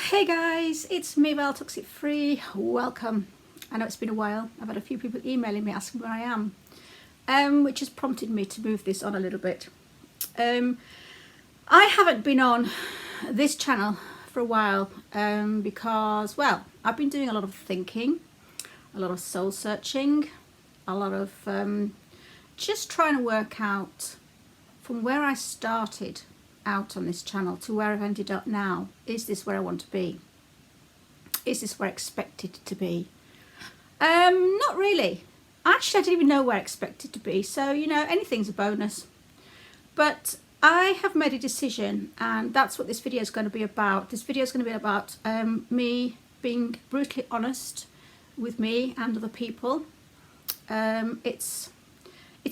Hey guys, it's me, Val, Toxic Free. Welcome. I know it's been a while. I've had a few people emailing me asking where I am, which has prompted me to move this on a little bit. I haven't been on this channel for a while because, well, I've been doing a lot of thinking, a lot of soul searching, a lot of just trying to work out from where I started out on this channel to where I've ended up now. Is this where I want to be? Is this where I expected to be? Not really. Actually, I didn't even know where I expected to be, so you know, anything's a bonus. But I have made a decision, and that's what this video is going to be about. This video is going to be about me being brutally honest with me and other people. It's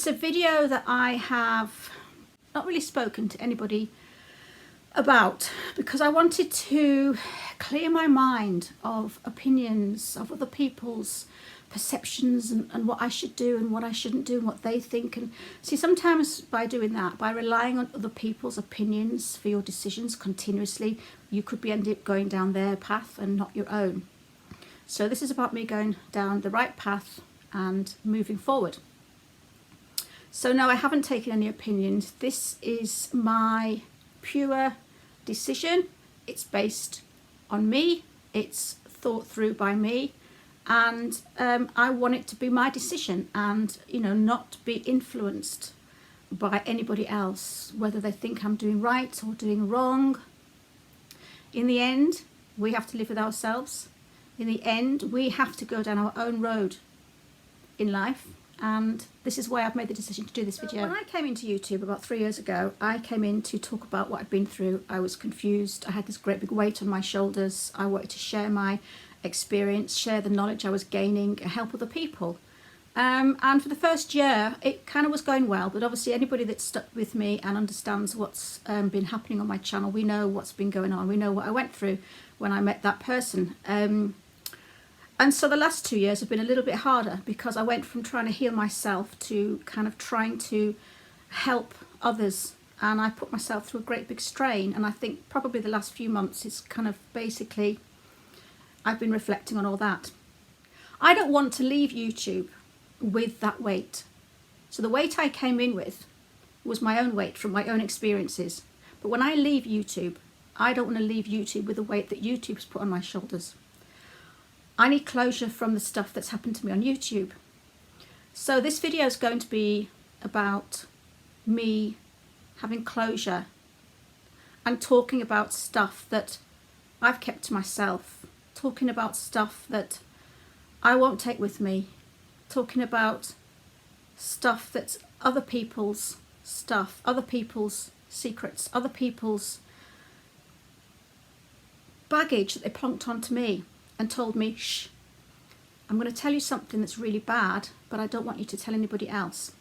a video that I have not really spoken to anybody about, because I wanted to clear my mind of opinions of other people's perceptions and what I should do and what I shouldn't do and what they think. And see, sometimes by doing that, by relying on other people's opinions for your decisions continuously, you could be ended up going down their path and not your own. So this is about me going down the right path and moving forward. So no, I haven't taken any opinions. This is my pure decision. It's based on me, it's thought through by me, and I want it to be my decision, and you know, not be influenced by anybody else, whether they think I'm doing right or doing wrong. In the end, we have to live with ourselves. In the end, we have to go down our own road in life. And this is why I've made the decision to do this video. When I came into YouTube about 3 years ago, I came in to talk about what I'd been through. I was confused. I had this great big weight on my shoulders. I wanted to share my experience, share the knowledge I was gaining, and help other people. And for the first year, it kind of was going well. But obviously, anybody that's stuck with me and understands what's been happening on my channel, we know what's been going on. We know what I went through when I met that person. And so the last 2 years have been a little bit harder, because I went from trying to heal myself to kind of trying to help others. And I put myself through a great big strain. And I think probably the last few months is kind of basically, I've been reflecting on all that. I don't want to leave YouTube with that weight. So the weight I came in with was my own weight from my own experiences. But when I leave YouTube, I don't want to leave YouTube with the weight that YouTube's put on my shoulders. I need closure from the stuff that's happened to me on YouTube. So this video is going to be about me having closure and talking about stuff that I've kept to myself, talking about stuff that I won't take with me, talking about stuff that's other people's stuff, other people's secrets, other people's baggage that they plonked onto me and told me, shh, I'm going to tell you something that's really bad, but I don't want you to tell anybody else.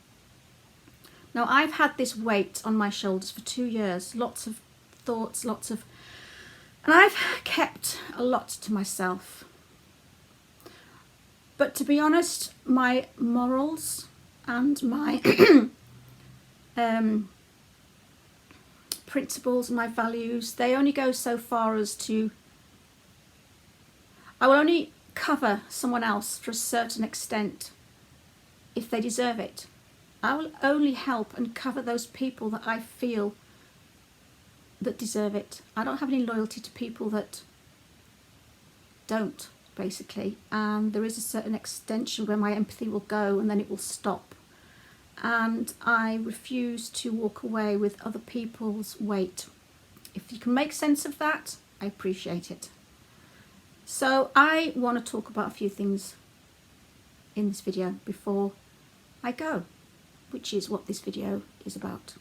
Now, I've had this weight on my shoulders for 2 years, lots of thoughts, and I've kept a lot to myself. But to be honest, my morals and my principles and my values, they only go so far as to, I will only cover someone else for a certain extent if they deserve it. I will only help and cover those people that I feel that deserve it. I don't have any loyalty to people that don't, basically. And there is a certain extension where my empathy will go, and then it will stop. And I refuse to walk away with other people's weight. If you can make sense of that, I appreciate it. So I want to talk about a few things in this video before I go, which is what this video is about.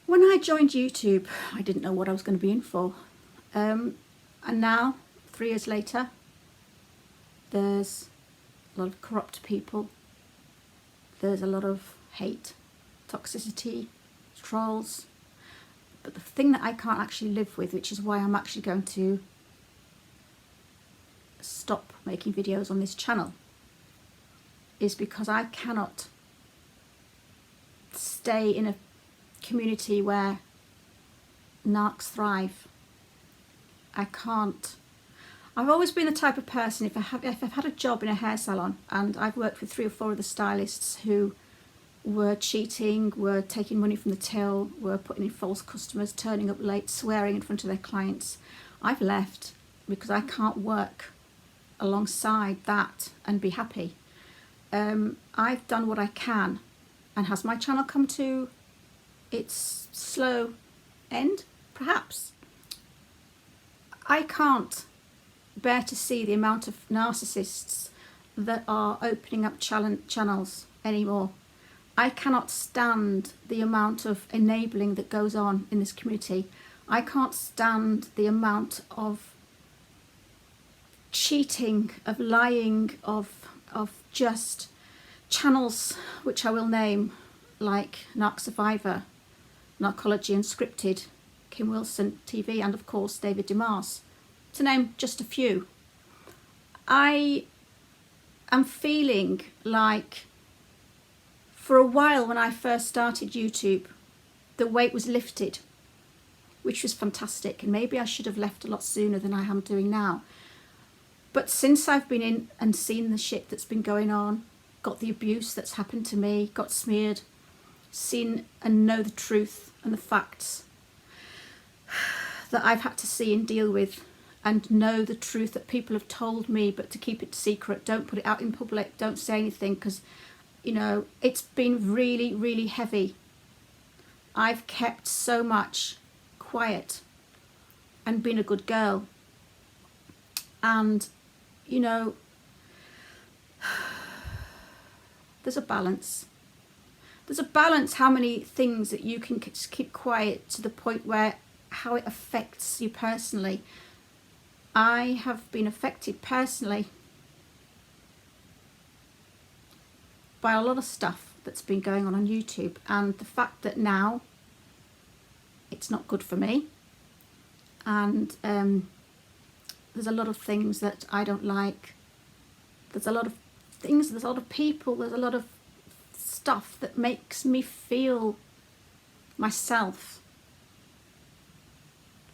When I joined YouTube, I didn't know what I was going to be in for. And now, 3 years later, there's a lot of corrupt people. There's a lot of hate, toxicity, trolls. But the thing that I can't actually live with, which is why I'm actually going to stop making videos on this channel, is because I cannot stay in a community where narcs thrive I can't. I've always been the type of person, if I've had a job in a hair salon and I've worked with 3 or 4 of the stylists who were cheating, were taking money from the till, were putting in false customers, turning up late, swearing in front of their clients, I've left because I can't work alongside that and be happy. I've done what I can, and has my channel come to its slow end? Perhaps. I can't bear to see the amount of narcissists that are opening up channels anymore. I cannot stand the amount of enabling that goes on in this community. I can't stand the amount of cheating, of lying, of just channels which I will name, like Narc Survivor, Narcology Unscripted, Kim Wilson TV, and of course David DeMars, to name just a few. I am feeling like, for a while when I first started YouTube, the weight was lifted, which was fantastic, and maybe I should have left a lot sooner than I am doing now. But since I've been in and seen the shit that's been going on, got the abuse that's happened to me, got smeared, seen and know the truth and the facts that I've had to see and deal with, and know the truth that people have told me, but to keep it secret, don't put it out in public, don't say anything, because, you know, it's been really, really heavy. I've kept so much quiet and been a good girl. And, you know, there's a balance. There's a balance how many things that you can keep quiet to the point where how it affects you personally. I have been affected personally by a lot of stuff that's been going on YouTube, and the fact that now it's not good for me, and there's a lot of things that I don't like. There's a lot of things, there's a lot of people, there's a lot of stuff that makes me feel myself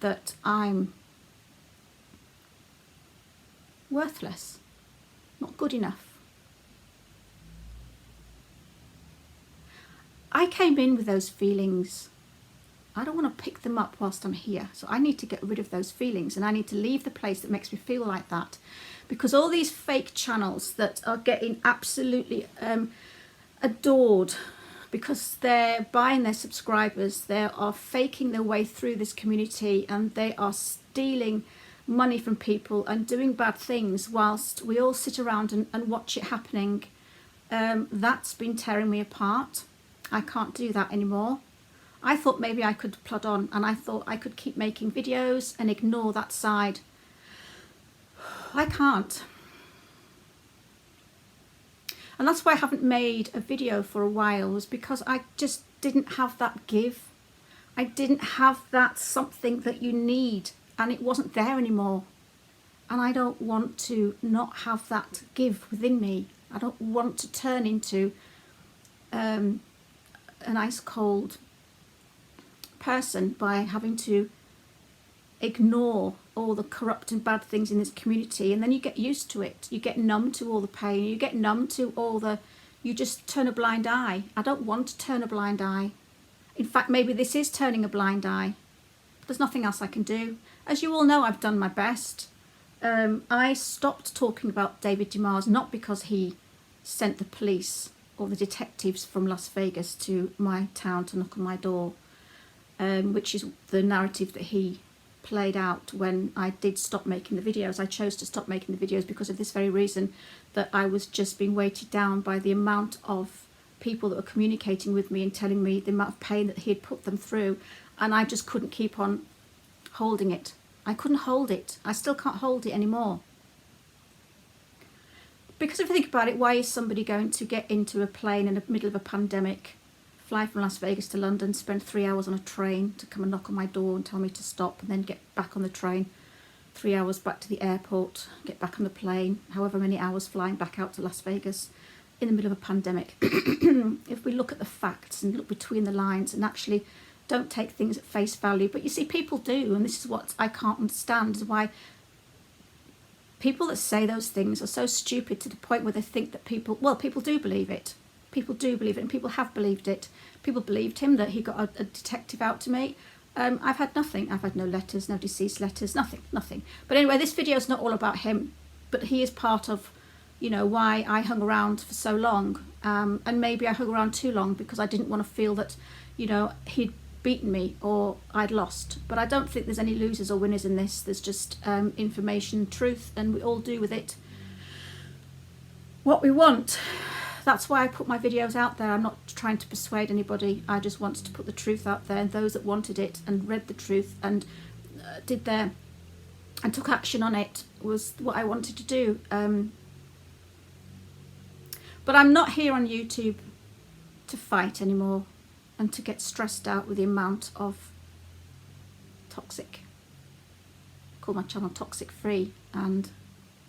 that I'm worthless, not good enough. I came in with those feelings. I don't want to pick them up whilst I'm here. So I need to get rid of those feelings, and I need to leave the place that makes me feel like that. Because all these fake channels that are getting absolutely adored because they're buying their subscribers, they are faking their way through this community, and they are stealing money from people and doing bad things whilst we all sit around and watch it happening. That's been tearing me apart. I can't do that anymore. I thought maybe I could plod on, and I thought I could keep making videos and ignore that side. I can't. And that's why I haven't made a video for a while, was because I just didn't have that give. I didn't have that something that you need, and it wasn't there anymore. And I don't want to not have that give within me. I don't want to turn into an ice cold person by having to ignore all the corrupt and bad things in this community, and then you get used to it. You get numb to all the pain, you get numb to all the, you just turn a blind eye. I don't want to turn a blind eye. In fact, maybe this is turning a blind eye. There's nothing else I can do. As you all know, I've done my best. I stopped talking about David DeMars, not because he sent the police or the detectives from Las Vegas to my town to knock on my door, which is the narrative that he played out when I did stop making the videos. I chose to stop making the videos because of this very reason, that I was just being weighted down by the amount of people that were communicating with me and telling me the amount of pain that he had put them through, and I just couldn't keep on holding it. I couldn't hold it. I still can't hold it anymore. Because if you think about it, why is somebody going to get into a plane in the middle of a pandemic, fly from Las Vegas to London, spend 3 hours on a train to come and knock on my door and tell me to stop, and then get back on the train, 3 hours back to the airport, get back on the plane, however many hours flying back out to Las Vegas in the middle of a pandemic? If we look at the facts and look between the lines and actually don't take things at face value. But you see, people do, and this is what I can't understand, is why people that say those things are so stupid to the point where they think that people do believe it. People do believe it, and people have believed it. People believed him, that he got a detective out to me. I've had nothing. I've had no letters, no deceased letters, nothing. But anyway, this video is not all about him, but he is part of, you know, why I hung around for so long. And maybe I hung around too long because I didn't want to feel that, you know, he'd beaten me or I'd lost. But I don't think there's any losers or winners in this. There's just information, truth, and we all do with it what we want. That's why I put my videos out there. I'm not trying to persuade anybody. I just wanted to put the truth out there, and those that wanted it and read the truth and did their and took action on it was what I wanted to do. But I'm not here on YouTube to fight anymore and to get stressed out with the amount of toxic. I call my channel Toxic Free, and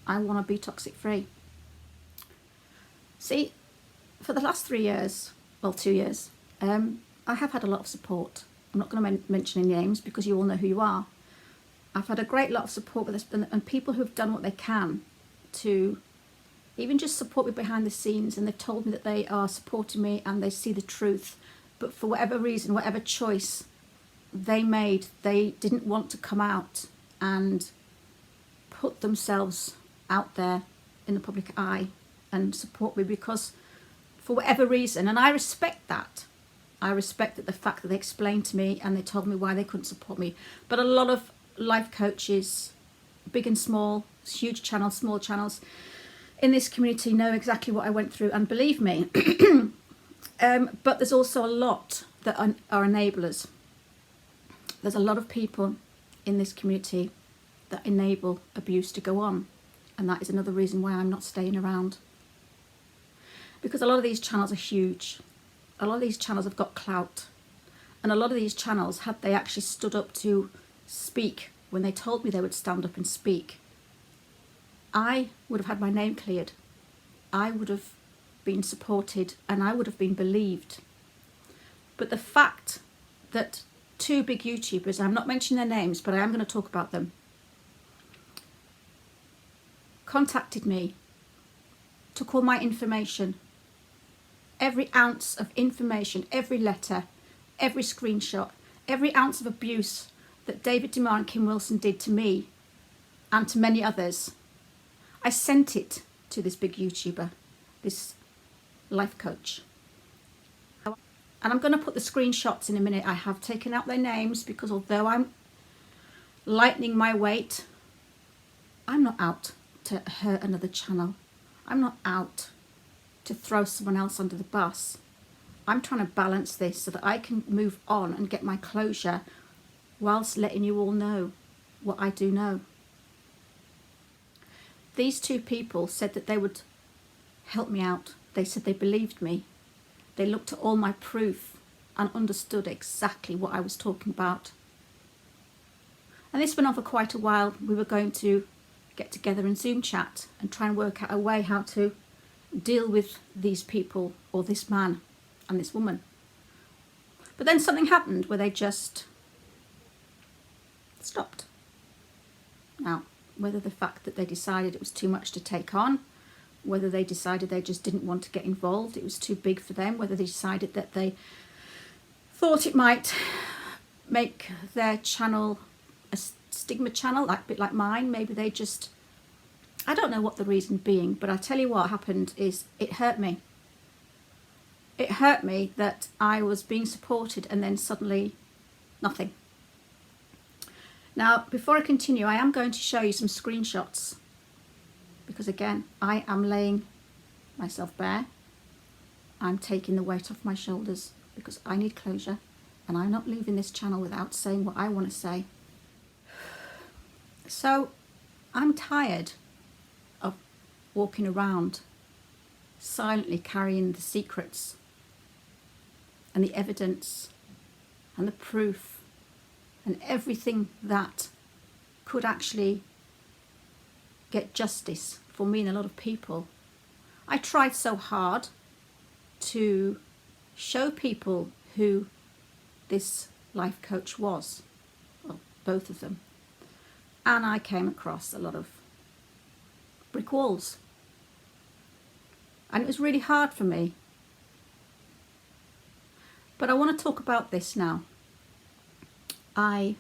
I want to be toxic free. See, for the last 3 years, well, 2 years, I have had a lot of support. I'm not going to mention any names because you all know who you are. I've had a great lot of support with this, and people who've done what they can to even just support me behind the scenes, and they've told me that they are supporting me and they see the truth. But for whatever reason, whatever choice they made, they didn't want to come out and put themselves out there in the public eye and support me, because for whatever reason, and I respect that. I respect that the fact that they explained to me and they told me why they couldn't support me. But a lot of life coaches, big and small, huge channels, small channels, in this community know exactly what I went through, and believe me. But there's also a lot that are enablers. There's a lot of people in this community that enable abuse to go on, and that is another reason why I'm not staying around. Because a lot of these channels are huge. A lot of these channels have got clout. And a lot of these channels, had they actually stood up to speak when they told me they would stand up and speak, I would have had my name cleared. I would have been supported, and I would have been believed. But the fact that 2 big YouTubers, I'm not mentioning their names, but I am going to talk about them, contacted me, took all my information, every ounce of information, every letter, every screenshot, every ounce of abuse that David DeMar and Kim Wilson did to me and to many others. I sent it to this big YouTuber, this life coach. And I'm going to put the screenshots in a minute. I have taken out their names because although I'm lightening my weight, I'm not out to hurt another channel. I'm not out to throw someone else under the bus. I'm trying to balance this so that I can move on and get my closure whilst letting you all know what I do know. These 2 people said that they would help me out. They said they believed me. They looked at all my proof and understood exactly what I was talking about. And this went on for quite a while. We were going to get together and Zoom chat and try and work out a way how to deal with these people, or this man and this woman. But then something happened where they just stopped. Now, whether the fact that they decided it was too much to take on, whether they decided they just didn't want to get involved, it was too big for them, whether they decided that they thought it might make their channel a stigma channel, like a bit like mine, maybe they just, I don't know what the reason being, but I tell you what happened is it hurt me. It hurt me that I was being supported and then suddenly nothing. Now, before I continue, I am going to show you some screenshots because again, I am laying myself bare. I'm taking the weight off my shoulders because I need closure, and I'm not leaving this channel without saying what I want to say. So I'm tired of walking around silently carrying the secrets and the evidence and the proof and everything that could actually get justice for me and a lot of people. I tried so hard to show people who this life coach was, well, both of them, and I came across a lot of brick walls, and it was really hard for me. But I want to talk about this now. I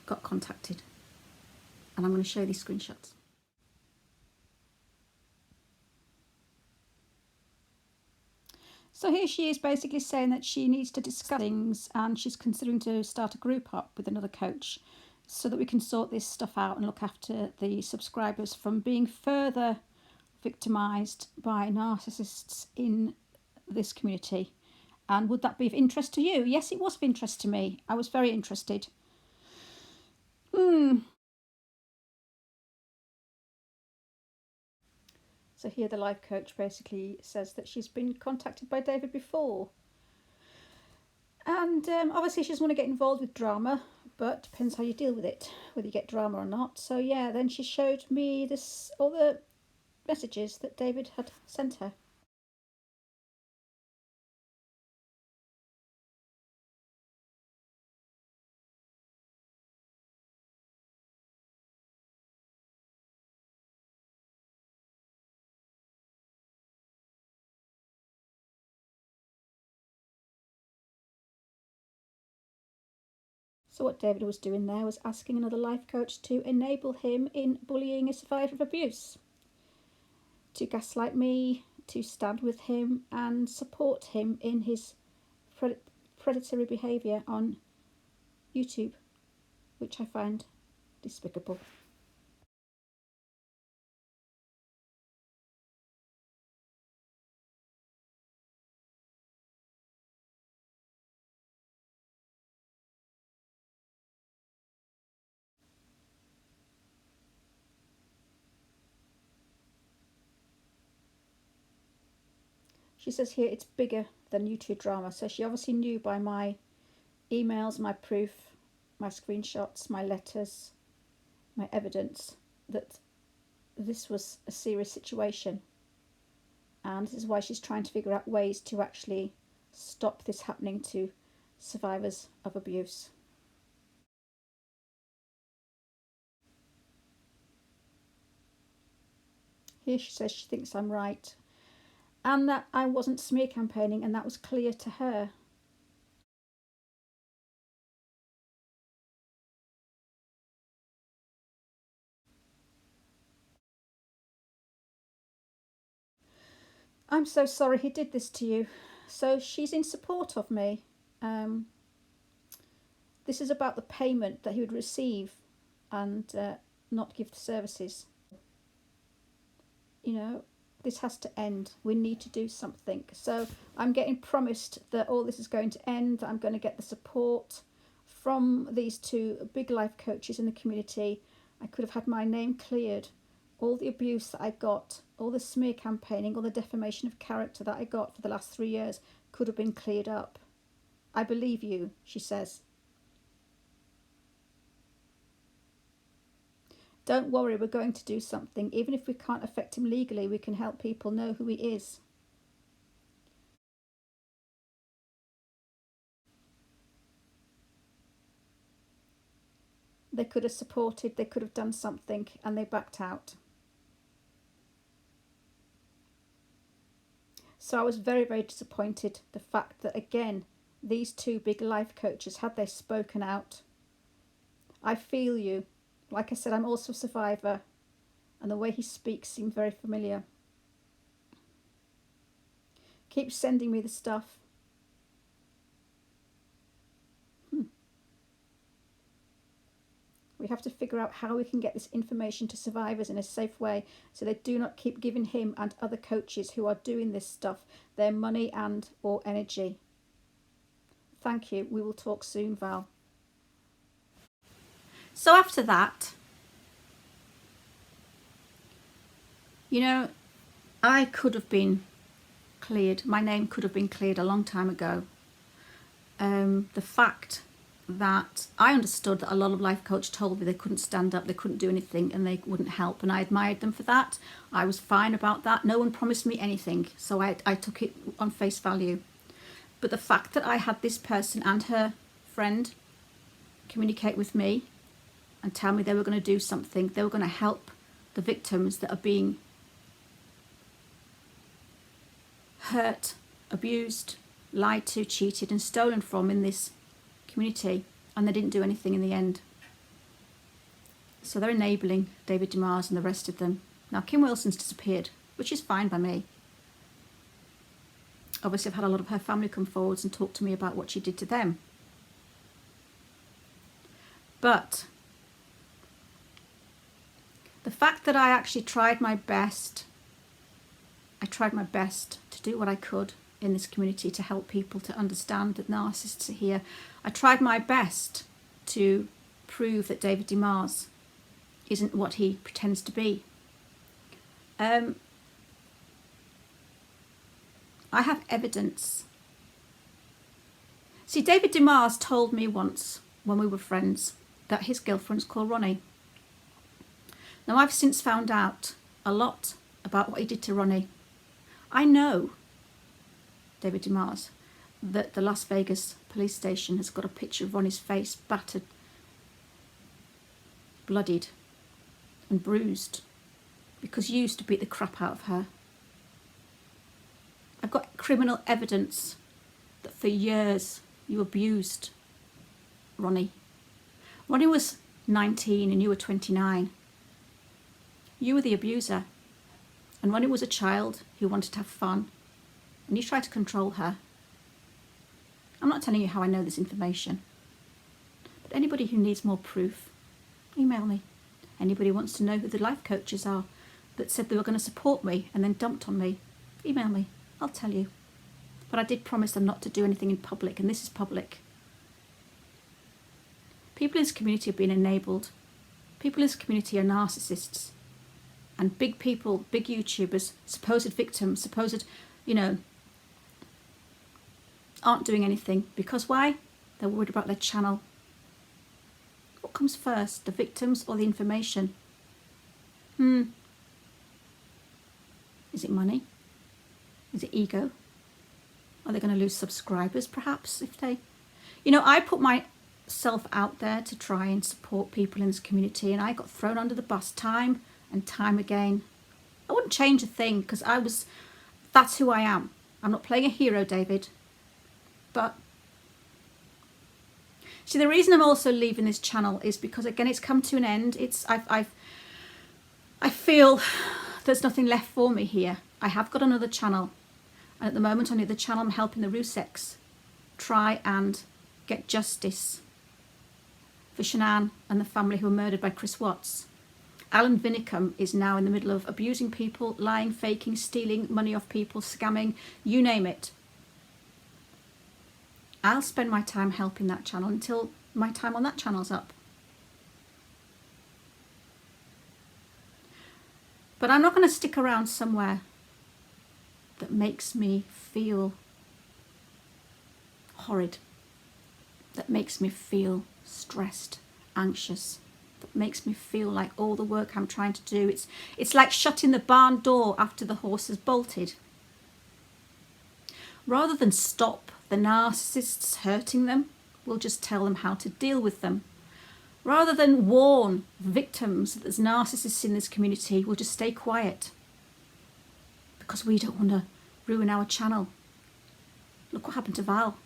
got contacted, and I'm going to show you these screenshots. So here she is basically saying that she needs to discuss things, and she's considering to start a group up with another coach so that we can sort this stuff out and look after the subscribers from being further victimised by narcissists in this community. And would that be of interest to you? Yes, it was of interest to me. I was very interested. So here the life coach basically says that she's been contacted by David before. And obviously she doesn't want to get involved with drama, but depends how you deal with it, whether you get drama or not. So yeah, then she showed me all the messages that David had sent her. So what David was doing there was asking another life coach to enable him in bullying a survivor of abuse, to gaslight me, to stand with him and support him in his predatory behaviour on YouTube, which I find despicable. She says here it's bigger than YouTube drama. So she obviously knew by my emails, my proof, my screenshots, my letters, my evidence that this was a serious situation. And this is why she's trying to figure out ways to actually stop this happening to survivors of abuse. Here she says she thinks I'm right, and that I wasn't smear campaigning, and that was clear to her. I'm so sorry he did this to you. So she's in support of me. This is about the payment that he would receive and not give the services. You know, this has to end. We need to do something. So I'm getting promised that all this is going to end. I'm going to get the support from these two big life coaches in the community. I could have had my name cleared. All the abuse that I got, all the smear campaigning, all the defamation of character that I got for the last 3 years could have been cleared up. I believe you, she says. Don't worry, we're going to do something. Even if we can't affect him legally, we can help people know who he is. They could have supported, they could have done something, and they backed out. So I was very, very disappointed. The fact that, again, these two big life coaches, had they spoken out, I feel you. Like I said, I'm also a survivor, and the way he speaks seemed very familiar. Keep sending me the stuff. We have to figure out how we can get this information to survivors in a safe way so they do not keep giving him and other coaches who are doing this stuff their money and or energy. Thank you. We will talk soon, Val. So after that, you know, I could have been cleared. My name could have been cleared a long time ago. The fact that I understood that a lot of life coaches told me they couldn't stand up, they couldn't do anything, and they wouldn't help, and I admired them for that. I was fine about that. No one promised me anything, so I took it on face value. But the fact that I had this person and her friend communicate with me and tell me they were going to do something, they were going to help the victims that are being hurt, abused, lied to, cheated and stolen from in this community, and they didn't do anything in the end. So they're enabling David DeMars and the rest of them. Now Kim Wilson's disappeared, which is fine by me. Obviously I've had a lot of her family come forwards and talk to me about what she did to them. But the fact that I actually tried my best, to do what I could in this community to help people to understand that narcissists are here. I tried my best to prove that David DeMars isn't what he pretends to be. I have evidence. See, David DeMars told me once when we were friends that his girlfriend's called Ronnie. Now I've since found out a lot about what he did to Ronnie. I know, David DeMars, that the Las Vegas police station has got a picture of Ronnie's face battered, bloodied and bruised because you used to beat the crap out of her. I've got criminal evidence that for years you abused Ronnie. Ronnie was 19 and you were 29. You were the abuser. And Ronnie was a child who wanted to have fun. And you tried to control her. I'm not telling you how I know this information. But anybody who needs more proof, email me. Anybody who wants to know who the life coaches are that said they were going to support me and then dumped on me, email me. I'll tell you. But I did promise them not to do anything in public, and this is public. People in this community are being enabled. People in this community are narcissists. And big people, big YouTubers, supposed victims, supposed, aren't doing anything. Because why? They're worried about their channel. What comes first, the victims or the information? Is it money? Is it ego? Are they going to lose subscribers perhaps if they... I put myself out there to try and support people in this community, and I got thrown under the bus time and time again. I wouldn't change a thing because that's who I am. I'm not playing a hero, David. But see, the reason I'm also leaving this channel is because, again, it's come to an end. I feel there's nothing left for me here. I have got another channel, and at the moment on the other channel I'm helping the Ruseks try and get justice for Shanann and the family who were murdered by Chris Watts. Alan Vinicum is now in the middle of abusing people, lying, faking, stealing money off people, scamming, you name it. I'll spend my time helping that channel until my time on that channel's up. But I'm not going to stick around somewhere that makes me feel horrid, that makes me feel stressed, anxious, that makes me feel like all the work I'm trying to do, it's like shutting the barn door after the horse has bolted. Rather than stop the narcissists hurting them, we'll just tell them how to deal with them. Rather than warn victims that there's narcissists in this community, we'll just stay quiet because we don't want to ruin our channel. Look what happened to Val.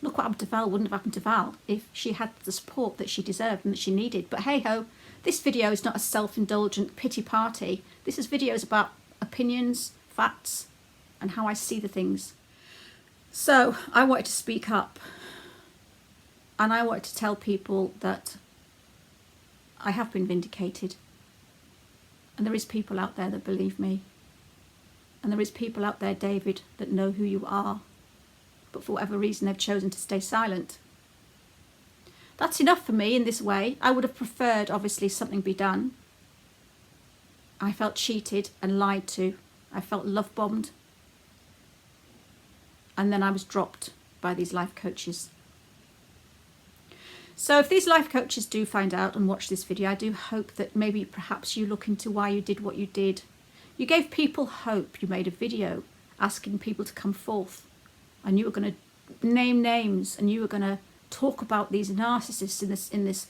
Look what happened to Val wouldn't have happened to Val if she had the support that she deserved and that she needed. But hey ho, this video is not a self-indulgent pity party. This is videos about opinions, facts, and how I see the things. So I wanted to speak up, and I wanted to tell people that I have been vindicated, and there is people out there that believe me, and there is people out there, David, that know who you are, but for whatever reason they've chosen to stay silent. That's enough for me in this way. I would have preferred, obviously, something be done. I felt cheated and lied to. I felt love-bombed. And then I was dropped by these life coaches. So if these life coaches do find out and watch this video, I do hope that maybe perhaps you look into why you did what you did. You gave people hope. You made a video asking people to come forth. and you were going to name names, and you were going to talk about these narcissists in this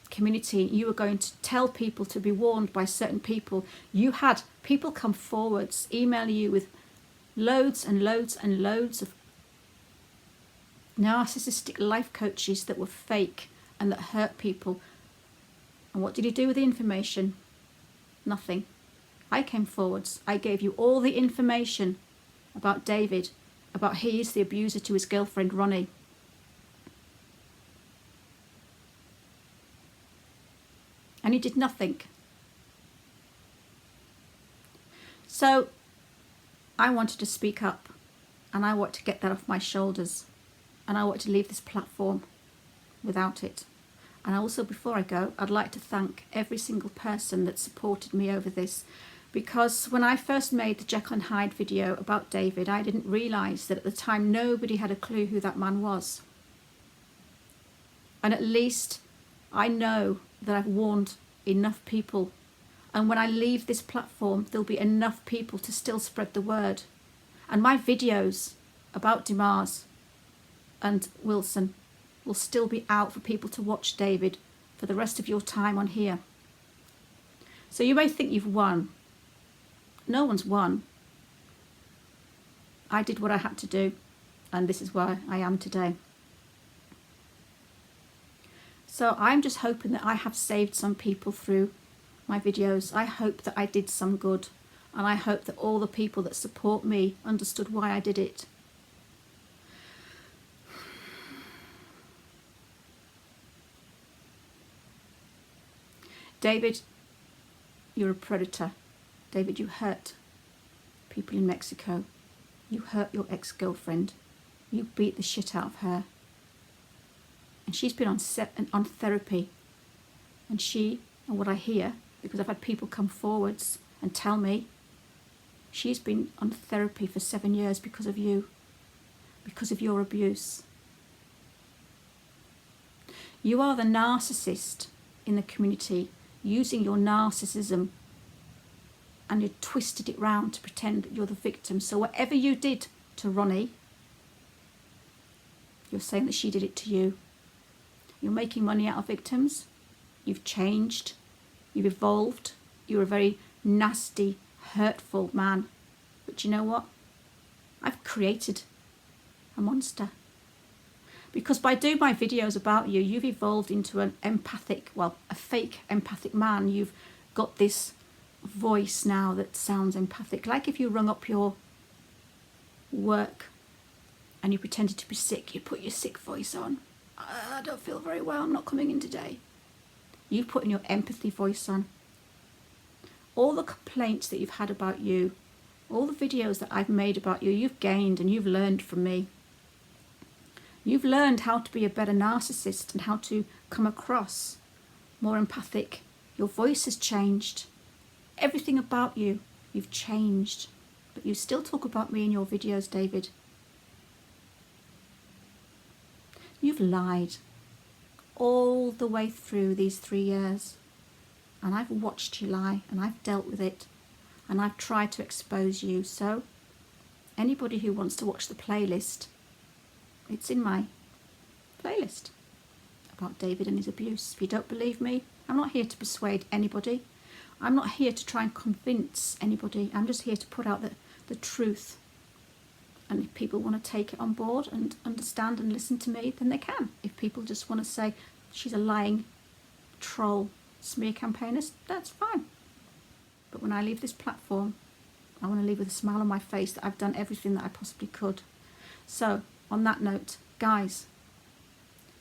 community. You were going to tell people to be warned by certain people. You had people come forwards, email you with loads and loads and loads of narcissistic life coaches that were fake and that hurt people. And what did you do with the information? Nothing. I came forwards. I gave you all the information about David, about he is the abuser to his girlfriend Ronnie. And he did nothing. So I wanted to speak up, and I want to get that off my shoulders, and I want to leave this platform without it. And also, before I go, I'd like to thank every single person that supported me over this, because when I first made the Jekyll and Hyde video about David, I didn't realise that at the time nobody had a clue who that man was. And at least I know that I've warned enough people, and when I leave this platform there'll be enough people to still spread the word. And my videos about Dimas and Wilson will still be out for people to watch, David, for the rest of your time on here. So you may think you've won. No one's won. I did what I had to do, and this is where I am today. So I'm just hoping that I have saved some people through my videos. I hope that I did some good, and I hope that all the people that support me understood why I did it. David, you're a predator. David, you hurt people in Mexico. You hurt your ex-girlfriend. You beat the shit out of her. And she's been on therapy. And what I hear, because I've had people come forwards and tell me, she's been on therapy for 7 years because of you, because of your abuse. You are the narcissist in the community, using your narcissism, and you twisted it round to pretend that you're the victim. So whatever you did to Ronnie, you're saying that she did it to you. You're making money out of victims. You've changed. You've evolved. You're a very nasty, hurtful man. But you know what? I've created a monster. Because by doing my videos about you, you've evolved into an empathic, well, a fake empathic man. You've got this voice now that sounds empathic. Like if you rung up your work and you pretended to be sick, you put your sick voice on. I don't feel very well, I'm not coming in today. You put in your empathy voice on. All the complaints that you've had about you, all the videos that I've made about you, you've gained and you've learned from me. You've learned how to be a better narcissist and how to come across more empathic. Your voice has changed. Everything about you, you've changed. But you still talk about me in your videos, David. You've lied all the way through these 3 years. And I've watched you lie, and I've dealt with it. And I've tried to expose you. So, anybody who wants to watch the playlist, it's in my playlist about David and his abuse. If you don't believe me, I'm not here to persuade anybody. I'm not here to try and convince anybody. I'm just here to put out the truth. And if people want to take it on board and understand and listen to me, then they can. If people just want to say, she's a lying troll smear campaigner, that's fine. But when I leave this platform, I want to leave with a smile on my face that I've done everything that I possibly could. So, on that note, guys,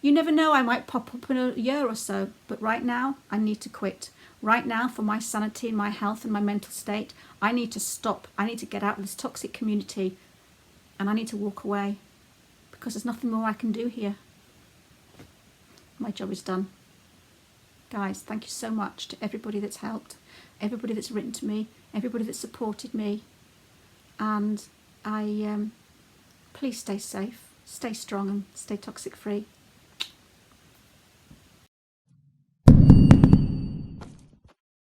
you never know, I might pop up in a year or so, but right now, I need to quit. Right now, for my sanity and my health and my mental state, I need to stop. I need to get out of this toxic community, and I need to walk away, because there's nothing more I can do here. My job is done. Guys, thank you so much to everybody that's helped, everybody that's written to me, everybody that's supported me, and please stay safe, stay strong, and stay toxic free.